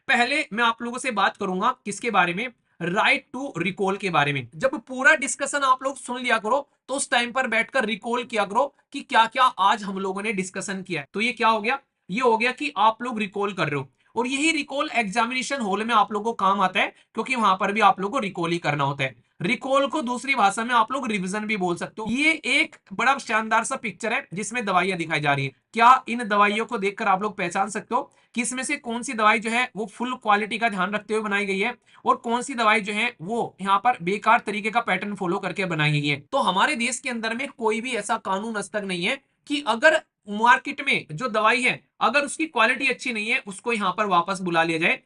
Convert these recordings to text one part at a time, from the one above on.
पहले मैं आप लोगों से बात करूंगा किसके बारे में, राइट टू रिकॉल के बारे में। जब पूरा डिस्कशन आप लोग सुन लिया करो तो उस टाइम पर बैठकर रिकॉल किया करो कि क्या क्या आज हम लोगों ने डिस्कशन किया है। तो ये क्या हो गया, ये हो गया कि आप लोग रिकॉल कर रहे हो, और यही रिकॉल एग्जामिनेशन हॉल में आप लोगों को काम आता है, क्योंकि वहां पर भी आप लोगों को रिकॉल ही करना होता है। रिकॉल को दूसरी भाषा में आप लोग रिवीजन भी बोल सकते हो। ये एक बड़ा शानदार सा पिक्चर है जिसमें दवाइयां दिखाई जा रही है। क्या इन दवाइयों को देखकर आप लोग पहचान सकते हो कि इसमें से कौन सी दवाई जो है वो फुल क्वालिटी का ध्यान रखते हुए बनाई गई है, और कौन सी दवाई जो है वो यहाँ पर बेकार तरीके का पैटर्न फॉलो करके बनाई गई है। तो हमारे देश के अंदर में कोई भी ऐसा कानून आज तक नहीं है कि अगर मार्केट में जो दवाई है अगर उसकी क्वालिटी अच्छी नहीं है उसको यहाँ पर वापस बुला लिया जाए।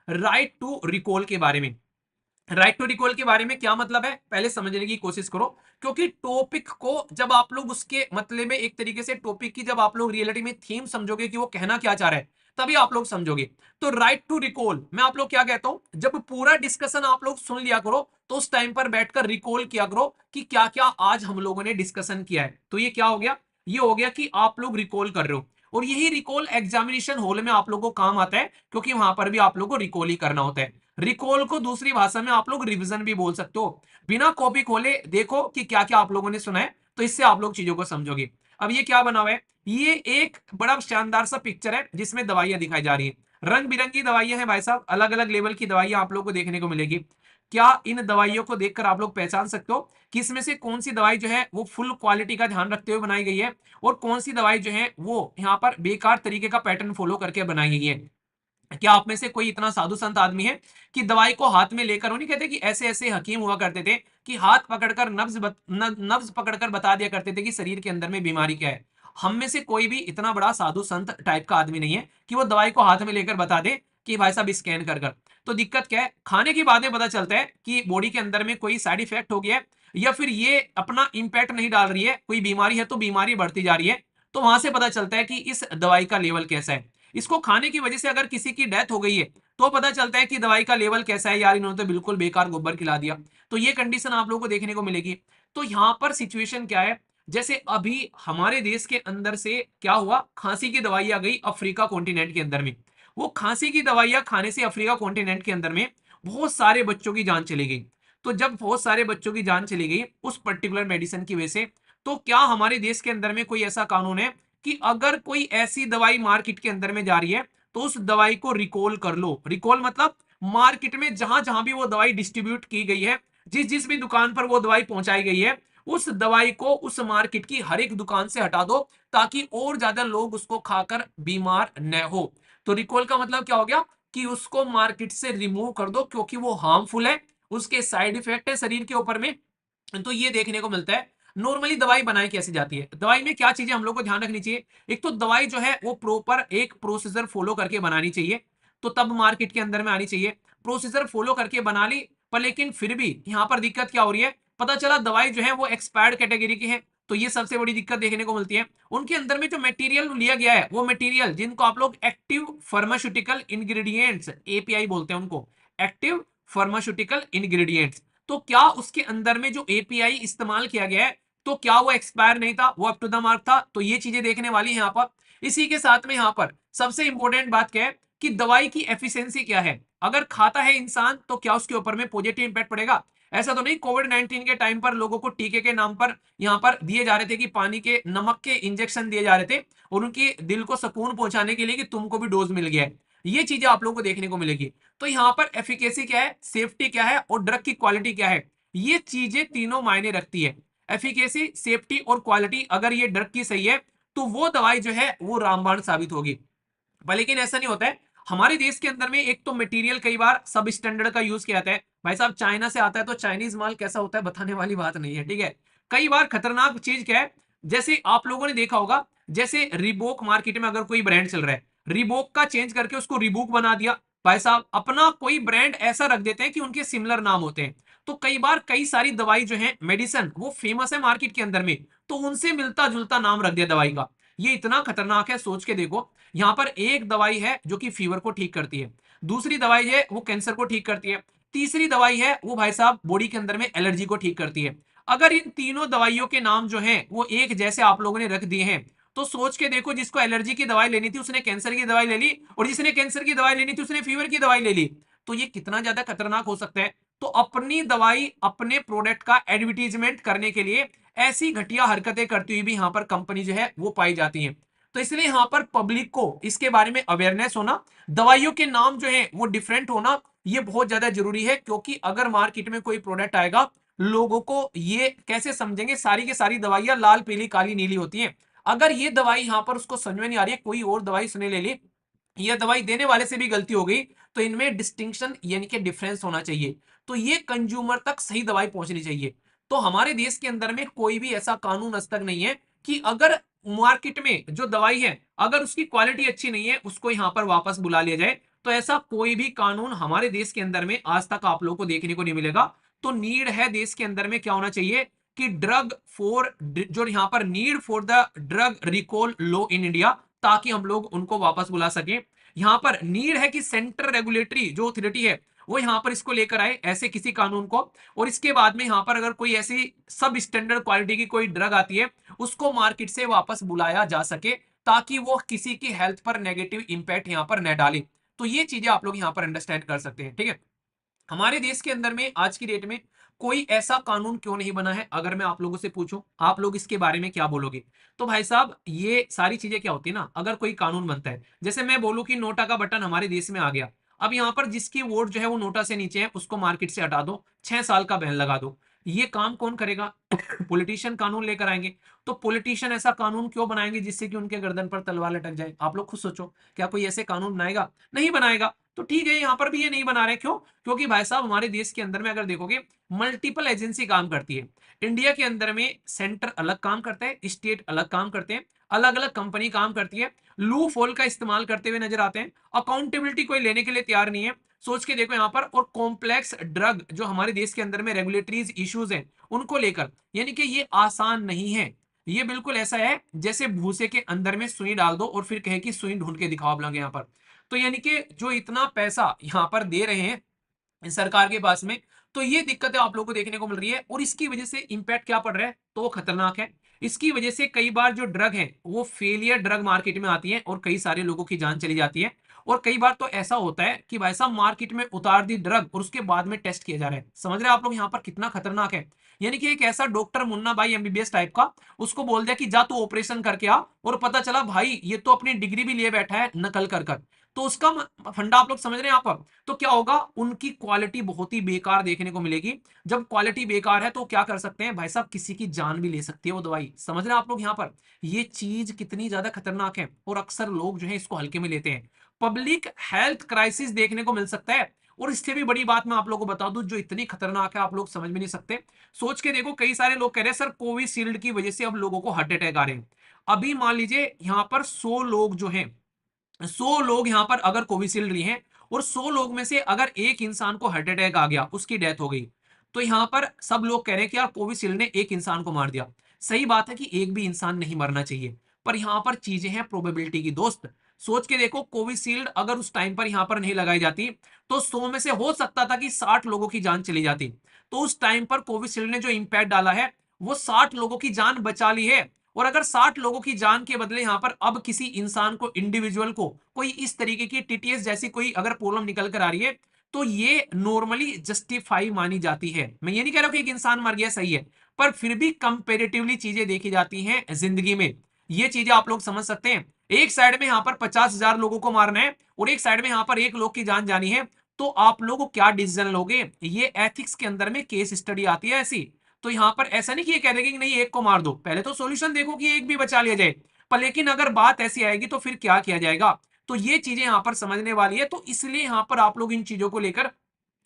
राइट टू रिकॉल के बारे में, राइट टू रिकॉल के बारे में क्या मतलब है पहले समझने की कोशिश करो, क्योंकि टॉपिक को जब आप लोग उसके मतलब में एक तरीके से टॉपिक की जब आप लोग रियलिटी में थीम समझोगे कि वो कहना क्या चाह रहा है तभी आप लोग समझोगे। तो राइट टू रिकॉल मैं आप लोग क्या कहता हूं, जब पूरा डिस्कशन आप लोग सुन लिया करो तो उस टाइम पर बैठकर रिकॉल किया करो कि क्या क्या आज हम लोगों ने डिस्कशन किया है। तो ये क्या हो गया, ये हो गया कि आप लोग रिकॉल कर रहे हो, और यही रिकॉल एग्जामिनेशन हॉल में आप लोगों को काम आता है, क्योंकि वहां पर भी आप लोगों को रिकॉल ही करना होता है। रिकॉल को दूसरी भाषा में आप लोग रिवीजन भी बोल सकते हो। बिना कॉपी खोले देखो कि क्या क्या आप लोगों ने सुना है, तो इससे आप लोग चीजों को समझोगे। अब ये क्या बना हुआ है, ये एक बड़ा शानदार सा पिक्चर है जिसमें दवाइयां दिखाई जा रही है। रंग बिरंगी दवाइयां हैं भाई साहब, अलग अलग लेवल की दवाइयां आप लोग को देखने को मिलेगी। क्या इन दवाइयों को देखकर आप लोग पहचान सकते हो कि इसमें से कौन सी दवाई जो है वो फुल क्वालिटी का ध्यान रखते हुए बनाई गई है, और कौन सी दवाई जो है वो यहाँ पर बेकार तरीके का पैटर्न फॉलो करके बनाई गई है। क्या आप में से कोई इतना साधु संत आदमी है कि दवाई को हाथ में लेकर, वो नहीं कहते कि ऐसे ऐसे हकीम हुआ करते थे कि हाथ पकड़कर नब्ज पकड़कर बता दिया करते थे कि शरीर के अंदर में बीमारी क्या है। हम में से कोई भी इतना बड़ा साधु संत टाइप का आदमी नहीं है कि वो दवाई को हाथ में लेकर बता दे कि भाई साहब स्कैन कर कर। तो दिक्कत क्या है, खाने की बाद में पता चलता है कि बॉडी के अंदर में कोई साइड इफेक्ट हो गया है, या फिर ये अपना इंपैक्ट नहीं डाल रही है, कोई बीमारी है तो बीमारी बढ़ती जा रही है। तो वहां से पता चलता है कि इस दवाई का लेवल कैसा है। इसको खाने की वजह से अगर किसी की डेथ हो गई है तो पता चलता है कि दवाई का लेवल कैसा है, यार इन्होंने तो बिल्कुल बेकार गोबर खिला दिया। तो ये कंडीशन आप लोगों को देखने को मिलेगी। तो यहां पर सिचुएशन क्या है, जैसे अभी हमारे देश के अंदर से क्या हुआ, खांसी की दवाई आ गई अफ्रीका कॉन्टिनेंट के अंदर में। वो खांसी की दवाइयां खाने से अफ्रीका कॉन्टिनेंट के अंदर में बहुत सारे बच्चों की जान चली गई। तो जब बहुत सारे बच्चों की जान चली गई उस पर्टिकुलर मेडिसिन की वजह से, तो क्या हमारे देश के अंदर में कोई ऐसा कानून है कि अगर कोई ऐसी दवाई मार्केट के अंदर में जा रही है तो उस दवाई को रिकॉल कर लो। रिकॉल मतलब मार्केट में जहां जहां भी वो दवाई डिस्ट्रीब्यूट की गई है, जिस जिस भी दुकान पर वो दवाई पहुंचाई गई है, उस दवाई को उस मार्केट की हर एक दुकान से हटा दो, ताकि और ज्यादा लोग उसको खाकर बीमार न हो। तो रिकॉल का मतलब क्या हो गया कि उसको मार्केट से रिमूव कर दो, क्योंकि वो हार्मफुल है, उसके साइड इफेक्ट है शरीर के ऊपर में। तो ये देखने को मिलता है। नॉर्मली दवाई बनाई कैसे जाती है, दवाई में क्या चीजें हम लोग को ध्यान रखनी चाहिए। एक तो दवाई जो है वो प्रॉपर एक प्रोसीजर फॉलो करके बनानी चाहिए, तो तब मार्केट के अंदर में आनी चाहिए। प्रोसीजर फॉलो करके बना ली, पर लेकिन फिर भी यहाँ पर दिक्कत क्या हो रही है, पता चला दवाई जो है वो एक्सपायर्ड कैटेगरी की है। तो ये सबसे बड़ी दिक्कत देखने को मिलती है। उनके अंदर में जो मटेरियल लिया गया है वो मटेरियल जिनको आप लोग एक्टिव फार्मास्यूटिकल इंग्रेडिएंट्स एपीआई बोलते हैं उनको, एक्टिव फार्मास्यूटिकल इंग्रेडिएंट्स। तो क्या उसके अंदर में जो एपीआई इस्तेमाल किया गया है तो क्या वो एक्सपायर नहीं था, वो अप टू द मार्क था। तो ये चीजें देखने वाली है यहाँ पर। इसी के साथ में यहाँ पर सबसे इंपॉर्टेंट बात क्या है कि दवाई की एफिशिएंसी क्या है। अगर खाता है इंसान तो क्या उसके ऊपर में पॉजिटिव इंपैक्ट पड़ेगा। ऐसा तो नहीं कोविड 19 के टाइम पर लोगों को टीके के नाम पर यहाँ पर दिए जा रहे थे कि पानी के नमक के इंजेक्शन दिए जा रहे थे, और उनके दिल को सुकून पहुंचाने के लिए कि तुमको भी डोज मिल गया है। ये चीजें आप लोगों को देखने को मिलेगी। तो यहाँ पर एफिकेसी क्या है, सेफ्टी क्या है, और ड्रग की क्वालिटी क्या है, ये चीजें तीनों मायने रखती है। एफिकेसी, सेफ्टी और क्वालिटी अगर ये ड्रग की सही है तो वो दवाई जो है वो रामबाण साबित होगी। लेकिन ऐसा नहीं होता है। हमारे देश के अंदर में एक तो मटेरियल कई बार सब स्टैंडर्ड का यूज किया जाता है। भाई साहब चाइना से आता है तो चाइनीज माल कैसा होता है बताने वाली बात नहीं है, ठीक है। कई बार खतरनाक चीज क्या है, जैसे आप लोगों ने देखा होगा, जैसे रिबोक मार्केट में अगर कोई ब्रांड चल रहा है, रिबोक का चेंज करके उसको रिबूक बना दिया। भाई साहब अपना कोई ब्रांड ऐसा रख देते हैं कि उनके सिमिलर नाम होते हैं। तो कई बार कई सारी दवाई जो है मेडिसिन वो फेमस है मार्केट के अंदर में, तो उनसे मिलता जुलता नाम रख दिया दवाई का। ये इतना खतरनाक है, सोच के देखो। यहाँ पर एक दवाई है जो कि फीवर को ठीक करती है, दूसरी दवाई है वो कैंसर को ठीक करती है, तीसरी दवाई है वो भाई साहब बॉडी के अंदर में एलर्जी को ठीक करती है। अगर इन तीनों दवाइयों के नाम जो हैं वो एक जैसे आप लोगों ने रख दिए हैं, तो सोच के देखो, जिसको एलर्जी की दवाई लेनी थी उसने कैंसर की दवाई ले ली, और जिसने कैंसर की दवाई लेनी थी उसने फीवर की दवाई ले ली। तो ये कितना ज्यादा खतरनाक हो सकता है। तो अपनी दवाई, अपने प्रोडक्ट का एडवर्टीजमेंट करने के लिए ऐसी घटिया हरकतें करती हुई भी यहाँ पर कंपनी जो है वो पाई जाती है। तो इसलिए यहाँ पर पब्लिक को इसके बारे में अवेयरनेस होना, दवाइयों के नाम जो है वो डिफरेंट होना, ये बहुत ज्यादा जरूरी है। क्योंकि अगर मार्केट में कोई प्रोडक्ट आएगा, लोगों को ये कैसे समझेंगे, सारी की सारी दवाइयां लाल पीली काली नीली होती हैं। अगर ये दवाई यहाँ पर उसको समझ में नहीं आ रही है, कोई और दवाई उसने ले ली, ये दवाई देने वाले से भी गलती हो गई, तो इनमें डिस्टिंक्शन यानी कि डिफरेंस होना चाहिए। तो ये कंज्यूमर तक सही दवाई पहुंचनी चाहिए। तो हमारे देश के अंदर में कोई भी ऐसा कानून आज तक नहीं है कि अगर मार्केट में जो दवाई है, अगर उसकी क्वालिटी अच्छी नहीं है, उसको यहाँ पर वापस बुला लिया जाए। तो ऐसा कोई भी कानून हमारे देश के अंदर में आज तक आप लोगों को देखने को नहीं मिलेगा। तो नीड है देश के अंदर में क्या होना चाहिए कि ड्रग फॉर, जो यहाँ पर need for the drug recall law in India, ताकि हम लोग उनको वापस बुला सकें। यहाँ पर नीड है कि सेंट्रल रेगुलेटरी जो अथॉरिटी है वो यहाँ पर इसको लेकर आए ऐसे किसी कानून को, और इसके बाद में यहाँ पर अगर कोई ऐसी सब स्टैंडर्ड क्वालिटी की कोई ड्रग आती है, उसको मार्केट से वापस बुलाया जा सके, ताकि वो किसी की हेल्थ पर नेगेटिव इंपैक्ट यहाँ पर न डाले। तो ये चीजें आप लोग यहाँ पर अंडरस्टैंड कर सकते हैं, ठीक है। हमारे देश के अंदर में आज की डेट में कोई ऐसा कानून क्यों नहीं बना है, अगर मैं आप लोगों से पूछूं आप लोग इसके बारे में क्या बोलोगे। तो भाई साहब, ये सारी चीजें क्या होती है ना, अगर कोई कानून बनता है, जैसे मैं बोलूं कि नोटा का बटन हमारे देश में आ गया, अब यहाँ पर जिसकी वोट जो है वो नोटा से नीचे है, उसको मार्केट से हटा दो, 6 साल का बैन लगा दो। ये काम कौन करेगा? पॉलिटिशियन कानून लेकर आएंगे। तो पॉलिटिशियन ऐसा कानून क्यों बनाएंगे जिससे कि उनके गर्दन पर तलवार लटक जाए? आप लोग खुद सोचो, क्या कोई ऐसे कानून बनाएगा? नहीं बनाएगा। तो ठीक है, यहाँ पर भी ये नहीं बना रहे, क्यों? क्योंकि भाई साहब, हमारे देश के अंदर में अगर देखोगे, मल्टीपल एजेंसी काम करती है। इंडिया के अंदर में सेंटर अलग काम करता है, स्टेट अलग काम करते हैं, अलग अलग कंपनी काम करती है, लू फॉल का इस्तेमाल करते हुए नजर आते हैं, अकाउंटेबिलिटी कोई लेने के लिए तैयार नहीं है। सोच के देखो यहाँ पर, और कॉम्प्लेक्स ड्रग जो हमारे देश के अंदर में रेगुलेटरीज इश्यूज हैं उनको लेकर, यानी कि ये आसान नहीं है। ये बिल्कुल ऐसा है जैसे भूसे के अंदर में सुई डाल दो और फिर कहे कि सुई ढूंढ के दिखाओ आप लोग यहाँ पर। तो यानी कि जो इतना पैसा यहाँ पर दे रहे हैं सरकार के पास में, तो ये दिक्कतें आप लोगों को देखने को मिल रही है, और इसकी वजह से इंपैक्ट क्या पड़ रहा है, तो वो खतरनाक है। इसकी वजह से कई बार जो ड्रग है वो फेलियर ड्रग मार्केट में आती है, और कई सारे लोगों की जान चली जाती है। और कई बार तो ऐसा होता है कि भाई साहब, मार्केट में उतार दी ड्रग और उसके बाद में टेस्ट किया जा रहा है। समझ रहे हैं आप लोग यहाँ पर कितना खतरनाक है? यानी कि एक ऐसा डॉक्टर मुन्ना भाई एमबीबीएस टाइप का, उसको बोल दिया कि जा तू ऑपरेशन करके आ, और पता चला भाई ये तो अपनी डिग्री भी लिए बैठा है नकल कर कर। तो उसका फंडा आप लोग समझ रहे हैं यहाँ पर। तो क्या होगा, उनकी क्वालिटी बहुत ही बेकार देखने को मिलेगी। जब क्वालिटी बेकार है तो क्या कर सकते हैं भाई साहब, किसी की जान भी ले सकती है वो दवाई। समझ रहे हैं आप लोग यहाँ पर, ये चीज कितनी ज्यादा खतरनाक है, और अक्सर लोग जो है इसको हल्के में लेते हैं। पब्लिक हेल्थ क्राइसिस देखने को मिल सकता है। और इससे भी बड़ी बात मैं आप लोगों को बता दूं, जो इतनी खतरनाक है आप लोग समझ में नहीं सकते। सोच के देखो, कई सारे लोग कह रहे हैं सर कोविशील्ड की वजह से अब लोगों को हार्ट अटैक आ रहे हैं। अभी मान लीजिए यहाँ पर 100 लोग जो हैं, 100 लोग यहाँ पर अगर कोविशील्ड लिए हैं, और 100 लोग में से अगर एक इंसान को हार्ट अटैक आ गया, उसकी डेथ हो गई, तो यहाँ पर सब लोग कह रहे हैं कि यार कोविशील्ड ने एक इंसान को मार दिया। सही बात है कि एक भी इंसान नहीं मरना चाहिए, पर यहाँ पर चीजें हैं प्रोबेबिलिटी की दोस्त। सोच के देखो, कोविशील्ड अगर उस टाइम पर यहाँ पर नहीं लगाई जाती, तो 100 में से हो सकता था कि 60 लोगों की जान चली जाती। तो उस टाइम पर कोविशील्ड ने जो इंपैक्ट डाला है, वो 60 लोगों की जान बचा ली है। और अगर 60 लोगों की जान के बदले यहाँ पर अब किसी इंसान को, इंडिविजुअल को, कोई इस तरीके की टीटीएस जैसी कोई अगर प्रॉब्लम निकल कर आ रही है, तो ये नॉर्मली जस्टिफाई मानी जाती है। मैं ये नहीं कह रहा हूं कि एक इंसान मर गया सही है, पर फिर भी कंपेरेटिवली चीजें देखी जाती हैं जिंदगी में। ये चीजें आप लोग समझ सकते हैं। एक साइड में यहाँ पर 50,000 लोगों को मारना है, और एक साइड में यहाँ पर एक लोग की जान जानी है, तो आप लोग क्या डिसीजन लोगे? ये एथिक्स के अंदर में केस स्टडी आती है ऐसी। तो यहाँ पर ऐसा नहीं कि ये कह देंगे कि नहीं एक को मार दो, पहले तो सॉल्यूशन देखो कि एक भी बचा लिया जाए। पर लेकिन अगर बात ऐसी आएगी तो फिर क्या किया जाएगा? तो ये चीजें यहाँ पर समझने वाली है। तो इसलिए यहाँ पर आप लोग इन चीजों को लेकर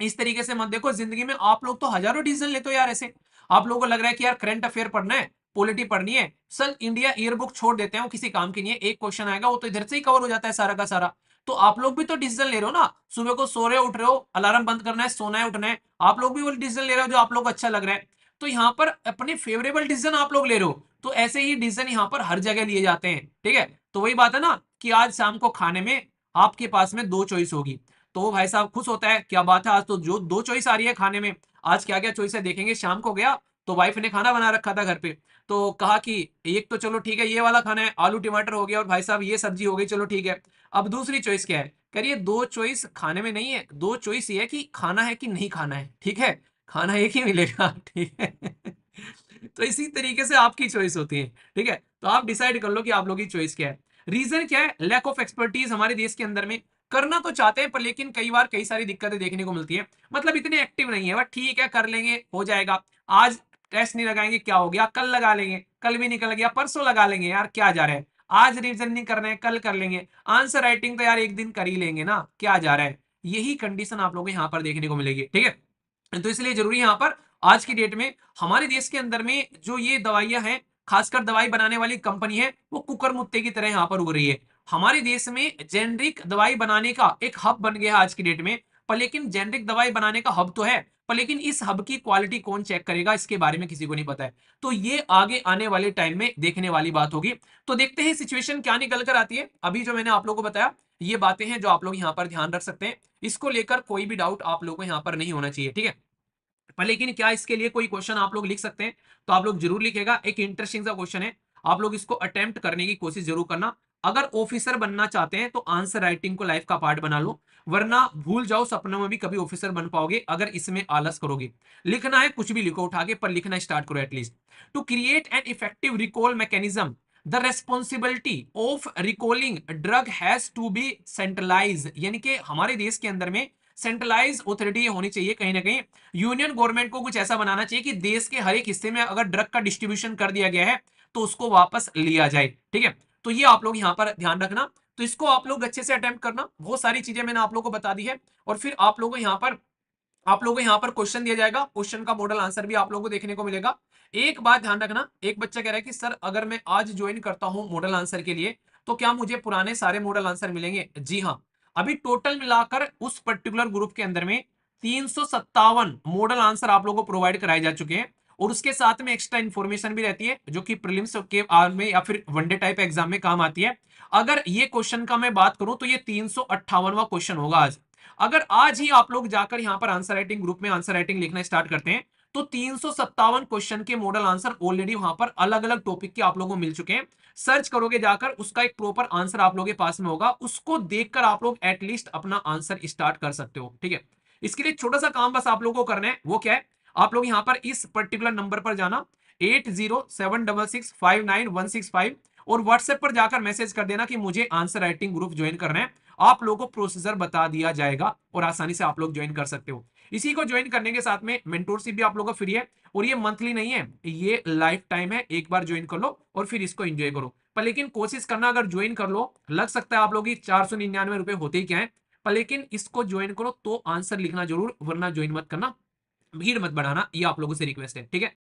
इस तरीके से मत देखो। जिंदगी में आप लोग तो हजारों डिसीजन लेते हो यार ऐसे। आप लोगों को लग रहा है कि यार करंट अफेयर पढ़ना है, पॉलिटी पढ़नी है, सर इंडिया ईयर बुक छोड़ देते हैं, वो किसी काम की नहीं है, एक क्वेश्चन आएगा वो तो इधर से ही कवर हो जाता है सारा का सारा। तो आप लोग भी तो डिसीजन ले रहे हो ना, सुबह को सो रहे हो, उठ रहे हो, अलार्म बंद करना है, सोना है, उठना है, आप लोग भी वो डिसीजन ले रहे हो जो आप लोग को अच्छा लग रहा है। तो यहाँ पर अपने फेवरेबल डिसीजन आप लोग ले रहे हो, तो ऐसे ही डिसीजन यहाँ पर हर जगह लिए जाते हैं, ठीक है। तो वही बात है ना कि आज शाम को खाने में आपके पास में 2 चॉइस होगी, तो वो भाई साहब खुश होता है, क्या बात है आज तो जो 2 चॉइस आ रही है खाने में, आज क्या क्या चॉइस है देखेंगे, शाम को गया तो वाइफ ने खाना बना रखा था घर पे, तो कहा कि एक तो चलो ठीक है ये वाला खाना है, आलू टमाटर हो गया, और भाई साहब ये सब्जी हो गई, चलो ठीक है। अब दूसरी चॉइस क्या है? कह रही है दो चॉइस खाने में नहीं है, दो चॉइस ये है कि खाना है कि नहीं खाना है, ठीक है? खाना एक ही मिलेगा, ठीक है? तो इसी तरीके से आपकी चॉइस होती है, ठीक है? तो आप डिसाइड कर लो कि आप लोगों की चॉइस क्या है। रीजन क्या है? लैक ऑफ एक्सपर्टीज हमारे देश के अंदर में। करना तो चाहते हैं पर लेकिन कई बार कई सारी दिक्कतें देखने को मिलती है, मतलब इतने एक्टिव नहीं है, बट ठीक है कर लेंगे, हो जाएगा। आज टेस्ट नहीं लगाएंगे, क्या हो गया, कल लगा लेंगे, कल भी निकल गया, परसों लगा लेंगे, यार क्या जा रहा है, आज रिविजन नहीं करना है, कल कर लेंगे, आंसर राइटिंग तो यार एक दिन कर ही लेंगे ना, क्या जा रहा है। यही कंडीशन आप लोगों को यहाँ पर देखने को मिलेगी, ठीक है? तो इसलिए जरूरी है यहाँ पर आज की डेट में हमारे देश के अंदर में जो ये दवाइयां हैं, खासकर दवाई बनाने वाली कंपनी है, वो कुकर मुत्ते की तरह यहाँ पर उग रही है। हमारे देश में जेनरिक दवाई बनाने का एक हब बन गया आज की डेट में, पर लेकिन जेनरिक दवाई बनाने का हब तो है, पर लेकिन इस हब की क्वालिटी कौन चेक करेगा, इसके बारे में किसी को नहीं पता है। तो ये आगे आने वाले टाइम में देखने वाली बात होगी। तो देखते हैं सिचुएशन क्या निकल कर आती है। अभी जो मैंने आप लोगों को बताया ये बातें हैं जो आप लोग यहाँ पर ध्यान रख सकते हैं, इसको लेकर कोई भी डाउट आप लोगों को यहाँ पर नहीं होना चाहिए, ठीक है? पर लेकिन क्या इसके लिए कोई क्वेश्चन आप लोग लिख सकते हैं? तो आप लोग जरूर लिखेगा, एक इंटरेस्टिंग सा क्वेश्चन है, आप लोग इसको अटेम्प्ट करने की कोशिश जरूर करना। अगर ऑफिसर बनना चाहते हैं तो आंसर राइटिंग को लाइफ का पार्ट बना लो, वरना भूल जाओ, सपनों में भी कभी ऑफिसर बन पाओगे अगर इसमें आलस करोगे। लिखना है कुछ भी लिखो उठा के, पर लिखना स्टार्ट करो at least. To create an effective recall mechanism, the responsibility of recalling drug has to be centralise, यानी कि हमारे देश के अंदर में सेंट्रलाइज ऑथोरिटी होनी चाहिए कहीं ना कहीं। यूनियन गवर्नमेंट को कुछ ऐसा बनाना चाहिए कि देश के हर एक हिस्से में अगर ड्रग का डिस्ट्रीब्यूशन कर दिया गया है तो उसको वापस लिया जाए, ठीक है? तो ये आप लोग यहाँ पर ध्यान रखना। तो इसको आप लोग अच्छे से अटेम्प्ट करना, बहुत सारी चीजें मैंने आप लोगों को बता दी है। और फिर आप लोगों को यहाँ पर क्वेश्चन दिया जाएगा, क्वेश्चन का मॉडल आंसर भी आप लोगों को देखने को मिलेगा। एक बात ध्यान रखना, एक बच्चा कह रहा है कि सर अगर मैं आज ज्वाइन करता हूं मॉडल आंसर के लिए तो क्या मुझे पुराने सारे मॉडल आंसर मिलेंगे? जी हाँ, अभी टोटल मिलाकर उस पर्टिकुलर ग्रुप के अंदर में 357 मॉडल आंसर आप लोगों को प्रोवाइड कराए जा चुके हैं, और उसके साथ में एक्स्ट्रा इंफॉर्मेशन भी रहती है जो कि प्रीलिम्स के में या फिर वनडे टाइप एग्जाम में काम आती है। अगर ये क्वेश्चन का मैं बात करूं तो ये 358वां क्वेश्चन होगा आज। अगर आज ही आप लोग जाकर यहां पर आंसर राइटिंग ग्रुप में आंसर राइटिंग लिखना स्टार्ट करते हैं तो 357 क्वेश्चन के मॉडल आंसर ऑलरेडी वहां पर अलग अलग टॉपिक के आप लोगों को मिल चुके हैं। सर्च करोगे जाकर, उसका एक प्रॉपर आंसर आप लोगों के पास में होगा, उसको देखकर आप लोग एटलीस्ट अपना आंसर स्टार्ट कर सकते हो, ठीक है? इसके लिए छोटा सा काम बस आप लोगों को करना है, वो क्या है? आप लोग यहां पर इस पर्टिकुलर नंबर पर जाना 8076659165, और व्हाट्सएप पर जाकर मैसेज कर देना कि मुझे आंसर राइटिंग ग्रुप ज्वाइन करना है। आप लोगों को प्रोसीजर बता दिया जाएगा और आसानी से आप लोग ज्वाइन कर सकते हो। इसी को ज्वाइन करने के साथ में मेंटोरशिप भी आप लोगों का फ्री है, और ये मंथली नहीं है, ये लाइफ टाइम है। एक बार ज्वाइन कर लो और फिर इसको एंजॉय करो, पर लेकिन कोशिश करना अगर ज्वाइन कर लो, लग सकता है आप लोग की 499 रुपए होते ही क्या है, पर लेकिन इसको ज्वाइन करो तो आंसर लिखना जरूर, वरना ज्वाइन मत करना, भीड़ मत बढ़ाना, ये आप लोगों से रिक्वेस्ट है, ठीक है?